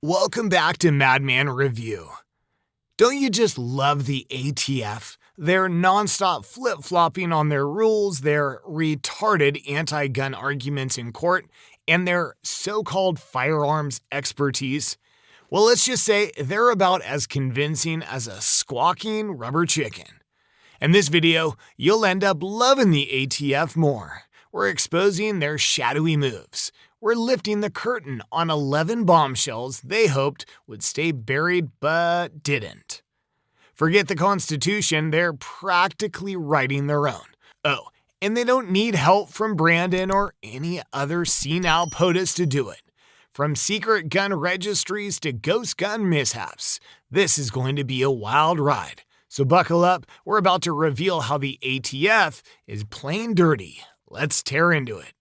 Welcome back to Madman Review. Don't you just love the ATF? Their nonstop flip-flopping on their rules, their retarded anti-gun arguments in court, and their so-called firearms expertise? Well, let's just say they're about as convincing as a squawking rubber chicken. In this video, you'll end up loving the ATF more. We're exposing their shadowy moves. We're lifting the curtain on 11 bombshells they hoped would stay buried but didn't. Forget the Constitution, they're practically writing their own. Oh, and they don't need help from Brandon or any other senile POTUS to do it. From secret gun registries to ghost gun mishaps, this is going to be a wild ride. So buckle up, we're about to reveal how the ATF is plain dirty. Let's tear into it.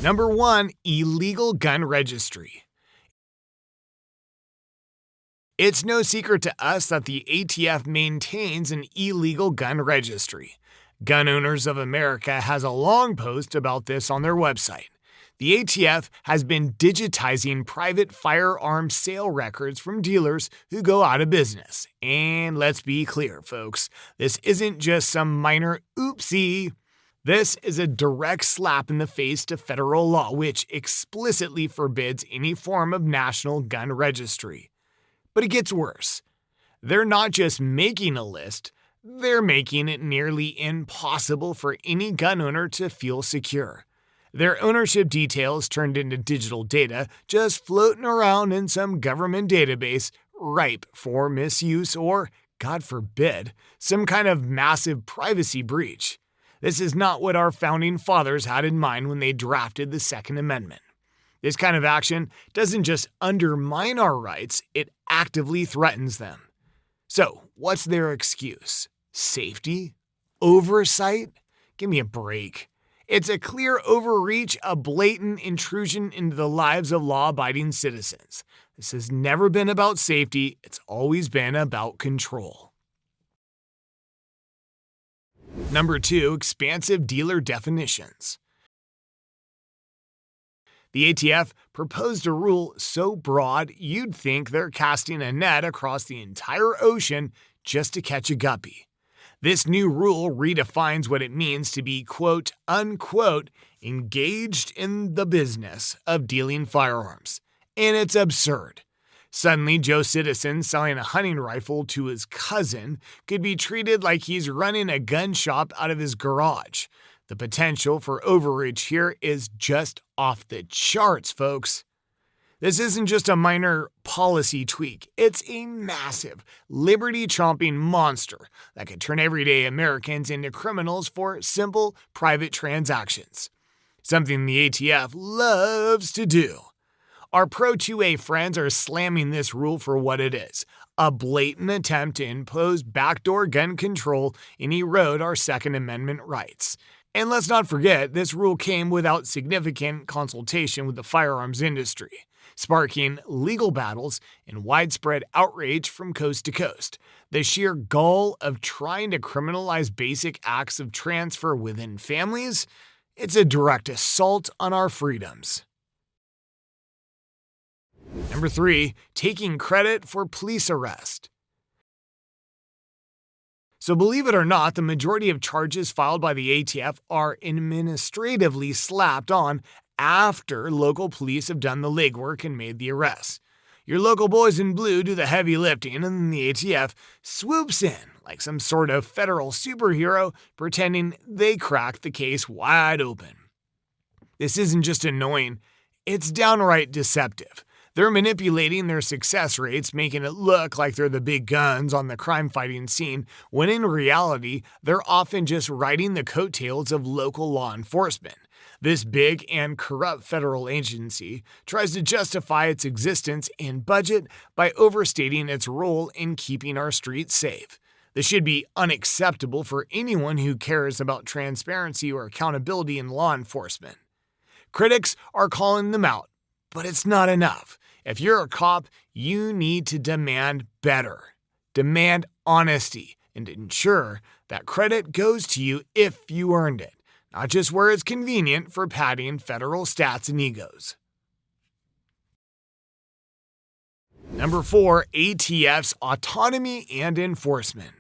Number 1. Illegal gun registry. It's no secret to us that the ATF maintains an illegal gun registry. Gun Owners of America has a long post about this on their website. The ATF has been digitizing private firearms sale records from dealers who go out of business. And let's be clear, folks, this isn't just some minor oopsie. This is a direct slap in the face to federal law, which explicitly forbids any form of national gun registry. But it gets worse. They're not just making a list, they're making it nearly impossible for any gun owner to feel secure. Their ownership details turned into digital data just floating around in some government database ripe for misuse or, God forbid, some kind of massive privacy breach. This is not what our founding fathers had in mind when they drafted the Second Amendment. This kind of action doesn't just undermine our rights, it actively threatens them. So, what's their excuse? Safety? Oversight? Give me a break. It's a clear overreach, a blatant intrusion into the lives of law-abiding citizens. This has never been about safety, it's always been about control. Number 2. Expansive dealer definitions. The ATF proposed a rule so broad you'd think they're casting a net across the entire ocean just to catch a guppy. This new rule redefines what it means to be quote, unquote, engaged in the business of dealing firearms. And it's absurd. Suddenly, Joe Citizen selling a hunting rifle to his cousin could be treated like he's running a gun shop out of his garage. The potential for overreach here is just off the charts, folks. This isn't just a minor policy tweak. It's a massive, liberty-chomping monster that could turn everyday Americans into criminals for simple, private transactions. Something the ATF loves to do. Our Pro-2A friends are slamming this rule for what it is, a blatant attempt to impose backdoor gun control and erode our Second Amendment rights. And let's not forget, this rule came without significant consultation with the firearms industry, sparking legal battles and widespread outrage from coast to coast. The sheer gall of trying to criminalize basic acts of transfer within families, it's a direct assault on our freedoms. Number 3. Taking credit for police arrest. So believe it or not, the majority of charges filed by the ATF are administratively slapped on after local police have done the legwork and made the arrests. Your local boys in blue do the heavy lifting, and then the ATF swoops in like some sort of federal superhero, pretending they cracked the case wide open. This isn't just annoying, it's downright deceptive. They're manipulating their success rates, making it look like they're the big guns on the crime-fighting scene, when in reality, they're often just riding the coattails of local law enforcement. This big and corrupt federal agency tries to justify its existence and budget by overstating its role in keeping our streets safe. This should be unacceptable for anyone who cares about transparency or accountability in law enforcement. Critics are calling them out, but it's not enough. If you're a cop, you need to demand better. Demand honesty and ensure that credit goes to you if you earned it, not just where it's convenient for padding federal stats and egos. Number 4, ATF's autonomy and enforcement.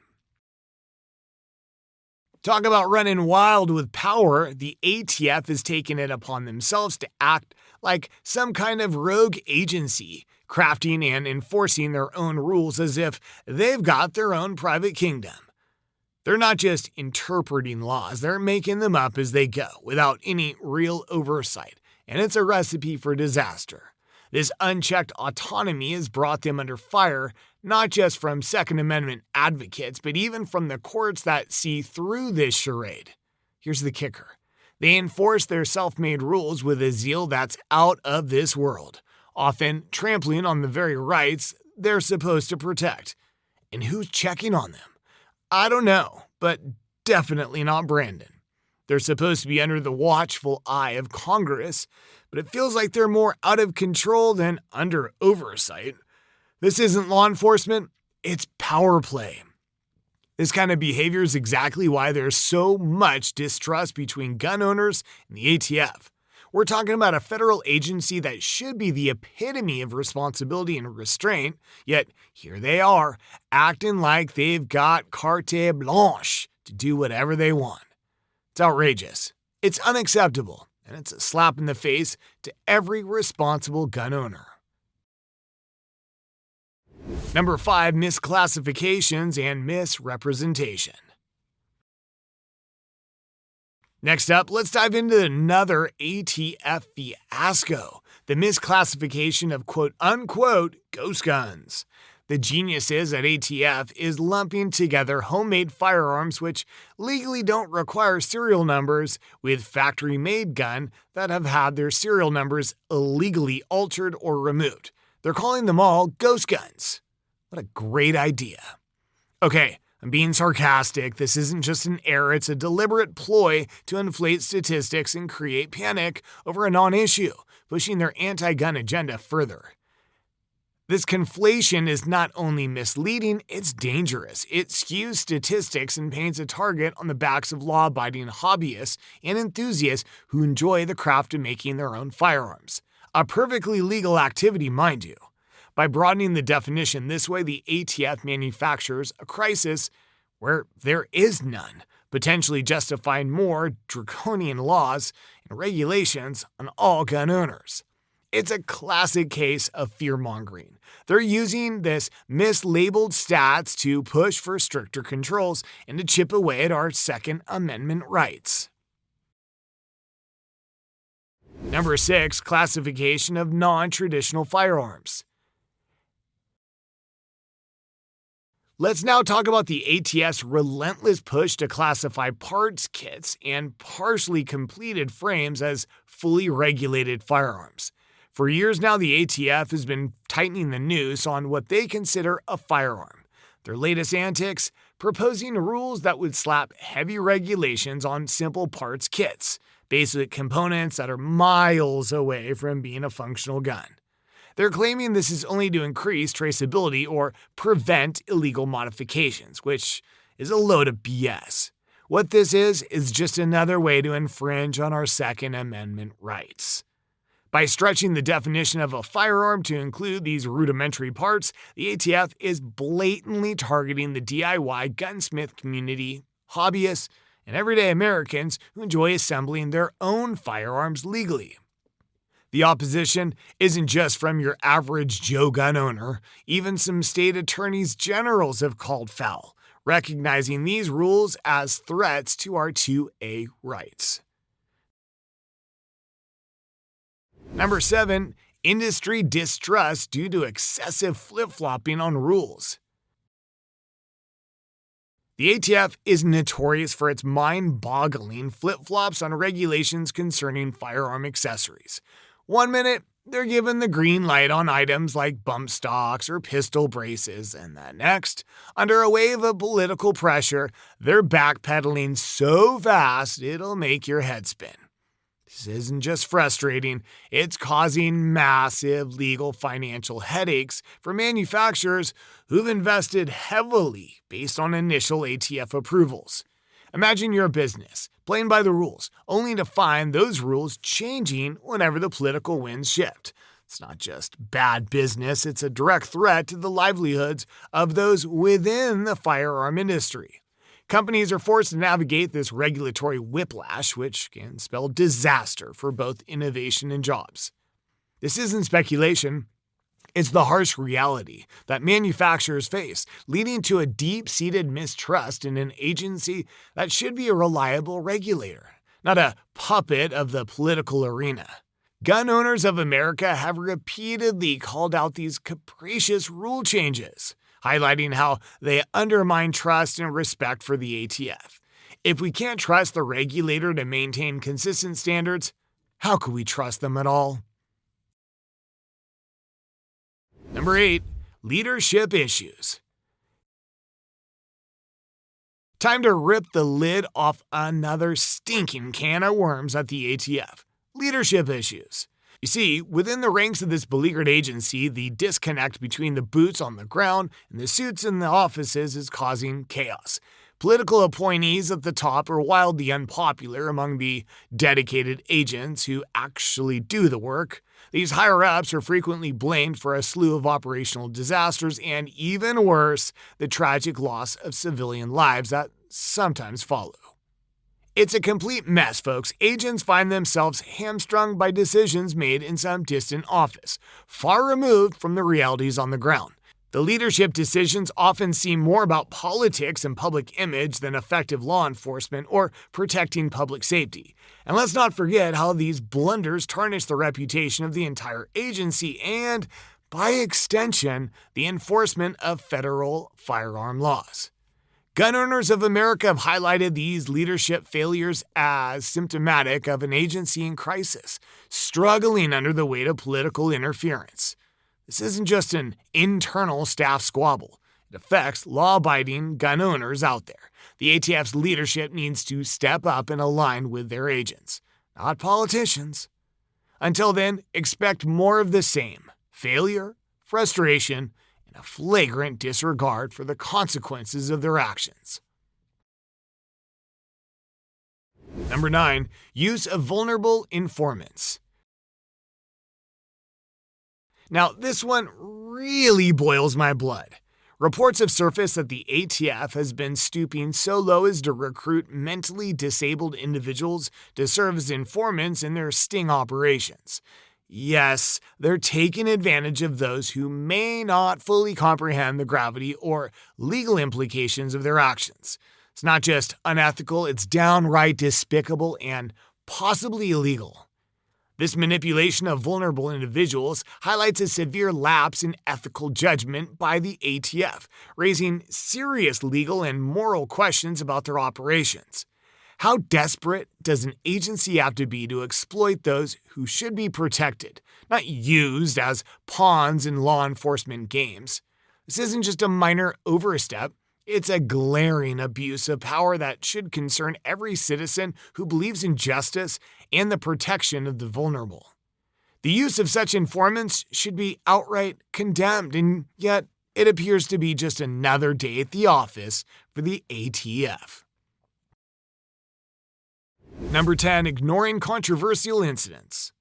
Talk about running wild with power. The ATF has taken it upon themselves to act like some kind of rogue agency, crafting and enforcing their own rules as if they've got their own private kingdom. They're not just interpreting laws, they're making them up as they go without any real oversight, and it's a recipe for disaster. This unchecked autonomy has brought them under fire, not just from Second Amendment advocates, but even from the courts that see through this charade. Here's the kicker. They enforce their self-made rules with a zeal that's out of this world, often trampling on the very rights they're supposed to protect. And who's checking on them? I don't know, but definitely not Brandon. They're supposed to be under the watchful eye of Congress, but it feels like they're more out of control than under oversight. This isn't law enforcement, it's power play. This kind of behavior is exactly why there's so much distrust between gun owners and the ATF. We're talking about a federal agency that should be the epitome of responsibility and restraint, yet here they are, acting like they've got carte blanche to do whatever they want. It's outrageous, it's unacceptable, and it's a slap in the face to every responsible gun owner. Number 5, misclassifications and misrepresentation. Next up, let's dive into another ATF fiasco, the misclassification of quote-unquote ghost guns. The geniuses at ATF is lumping together homemade firearms which legally don't require serial numbers with factory-made gun that have had their serial numbers illegally altered or removed. They're calling them all ghost guns. What a great idea. Okay, I'm being sarcastic. This isn't just an error, it's a deliberate ploy to inflate statistics and create panic over a non-issue, pushing their anti-gun agenda further. This conflation is not only misleading, it's dangerous. It skews statistics and paints a target on the backs of law-abiding hobbyists and enthusiasts who enjoy the craft of making their own firearms. A perfectly legal activity, mind you. By broadening the definition this way, the ATF manufactures a crisis where there is none, potentially justifying more draconian laws and regulations on all gun owners. It's a classic case of fear-mongering. They're using this mislabeled stats to push for stricter controls and to chip away at our Second Amendment rights. Number 6, classification of non-traditional firearms. Let's now talk about the ATF's relentless push to classify parts kits and partially completed frames as fully regulated firearms. For years now, the ATF has been tightening the noose on what they consider a firearm. Their latest antics, proposing rules that would slap heavy regulations on simple parts kits, basic components that are miles away from being a functional gun. They're claiming this is only to increase traceability or prevent illegal modifications, which is a load of BS. What this is just another way to infringe on our Second Amendment rights. By stretching the definition of a firearm to include these rudimentary parts, the ATF is blatantly targeting the DIY gunsmith community, hobbyists, and everyday Americans who enjoy assembling their own firearms legally. The opposition isn't just from your average Joe gun owner. Even some state attorneys generals have called foul, recognizing these rules as threats to our 2A rights. Number 7, industry distrust due to excessive flip-flopping on rules. The ATF is notorious for its mind-boggling flip-flops on regulations concerning firearm accessories. One minute, they're given the green light on items like bump stocks or pistol braces, and the next, under a wave of political pressure, they're backpedaling so fast it'll make your head spin. This isn't just frustrating, it's causing massive legal financial headaches for manufacturers who've invested heavily based on initial ATF approvals. Imagine you're a business, playing by the rules, only to find those rules changing whenever the political winds shift. It's not just bad business, it's a direct threat to the livelihoods of those within the firearm industry. Companies are forced to navigate this regulatory whiplash, which can spell disaster for both innovation and jobs. This isn't speculation. It's the harsh reality that manufacturers face, leading to a deep-seated mistrust in an agency that should be a reliable regulator, not a puppet of the political arena. Gun owners of America have repeatedly called out these capricious rule changes, highlighting how they undermine trust and respect for the ATF. If we can't trust the regulator to maintain consistent standards, how could we trust them at all? Number 8. Leadership issues. Time to rip the lid off another stinking can of worms at the ATF. Leadership issues. You see, within the ranks of this beleaguered agency, the disconnect between the boots on the ground and the suits in the offices is causing chaos. Political appointees at the top are wildly unpopular among the dedicated agents who actually do the work. These higher-ups are frequently blamed for a slew of operational disasters and, even worse, the tragic loss of civilian lives that sometimes follow. It's a complete mess, folks. Agents find themselves hamstrung by decisions made in some distant office, far removed from the realities on the ground. The leadership decisions often seem more about politics and public image than effective law enforcement or protecting public safety. And let's not forget how these blunders tarnish the reputation of the entire agency and, by extension, the enforcement of federal firearm laws. Gun owners of America have highlighted these leadership failures as symptomatic of an agency in crisis, struggling under the weight of political interference. This isn't just an internal staff squabble. It affects law-abiding gun owners out there. The ATF's leadership needs to step up and align with their agents, not politicians. Until then, expect more of the same: failure, frustration, and a flagrant disregard for the consequences of their actions. Number 9. Use of vulnerable informants. Now, this one really boils my blood. Reports have surfaced that the ATF has been stooping so low as to recruit mentally disabled individuals to serve as informants in their sting operations. Yes, they're taking advantage of those who may not fully comprehend the gravity or legal implications of their actions. It's not just unethical, it's downright despicable and possibly illegal. This manipulation of vulnerable individuals highlights a severe lapse in ethical judgment by the ATF, raising serious legal and moral questions about their operations. How desperate does an agency have to be to exploit those who should be protected, not used as pawns in law enforcement games? This isn't just a minor overstep. It's a glaring abuse of power that should concern every citizen who believes in justice and the protection of the vulnerable. The use of such informants should be outright condemned, and yet it appears to be just another day at the office for the ATF. Number 10. Ignoring controversial incidents.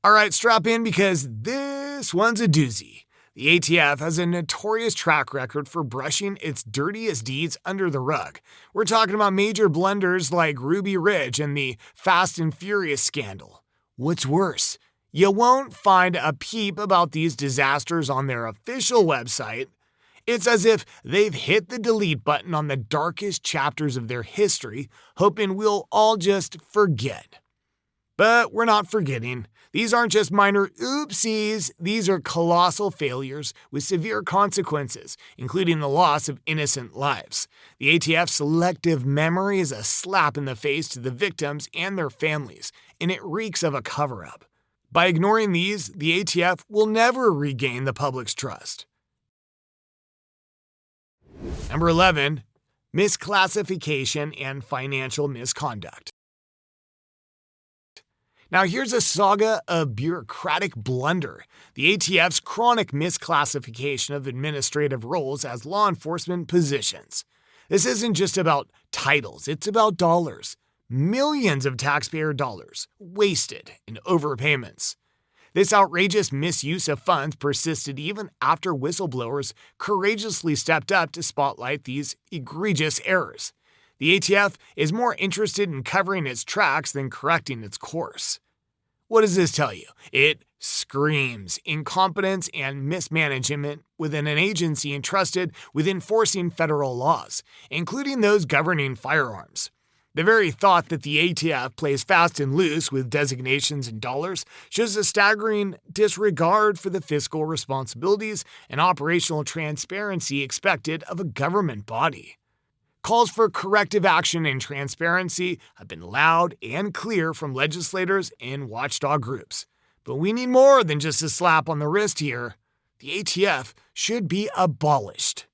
Alright, strap in because this one's a doozy. The ATF has a notorious track record for brushing its dirtiest deeds under the rug. We're talking about major blunders like Ruby Ridge and the Fast and Furious scandal. What's worse, you won't find a peep about these disasters on their official website. It's as if they've hit the delete button on the darkest chapters of their history, hoping we'll all just forget. But we're not forgetting. These aren't just minor oopsies, these are colossal failures with severe consequences, including the loss of innocent lives. The ATF's selective memory is a slap in the face to the victims and their families, and it reeks of a cover-up. By ignoring these, the ATF will never regain the public's trust. Number 11. Misclassification and financial misconduct. Now here's a saga of bureaucratic blunder, the ATF's chronic misclassification of administrative roles as law enforcement positions. This isn't just about titles, it's about dollars. Millions of taxpayer dollars wasted in overpayments. This outrageous misuse of funds persisted even after whistleblowers courageously stepped up to spotlight these egregious errors. The ATF is more interested in covering its tracks than correcting its course. What does this tell you? It screams incompetence and mismanagement within an agency entrusted with enforcing federal laws, including those governing firearms. The very thought that the ATF plays fast and loose with designations and dollars shows a staggering disregard for the fiscal responsibilities and operational transparency expected of a government body. Calls for corrective action and transparency have been loud and clear from legislators and watchdog groups. But we need more than just a slap on the wrist here. The ATF should be abolished.